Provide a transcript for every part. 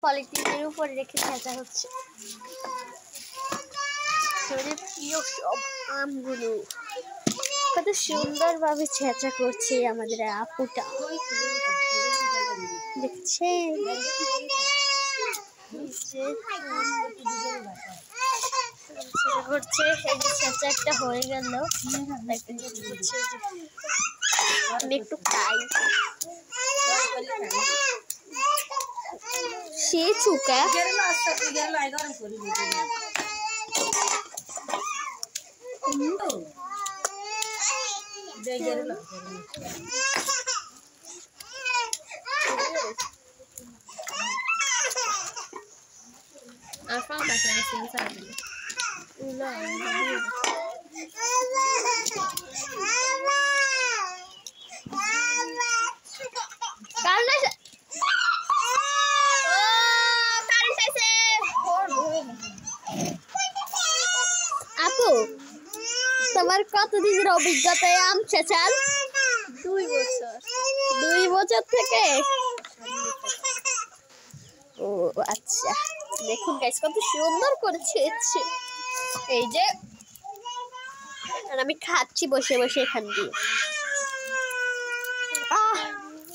পলিথিনের উপরে রেখে ছেঁচা হচ্ছে প্রিয় সব আমগুলো। কত সুন্দর ভাবে ছেঁচা করছে আমাদের আপুটা, দেখছেন? করছে এই যে ছেঁচা একটা হয়ে গেল, আমি একটু খাই। সে চুকা আপু, তোমার কতদিনের অভিজ্ঞতায় আম ছেঁচার? 2 বছর। 2 বছর থেকে? ও আচ্ছা, দেখুন গাইস কত সুন্দর করে ছেঁচছে। এই যে আর আমি খাচ্ছি বসে বসে এখান দিয়ে।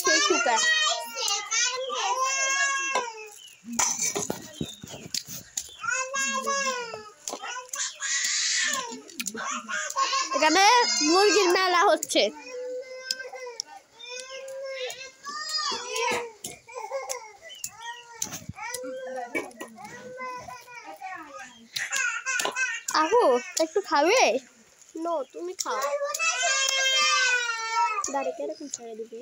সেই টুকা এখানে মুরগির মেলা হচ্ছে। আপু একটু খাবে? নো, তুমি খাও। দাঁড়িয়ে এরকম ছেড়ে দিবি।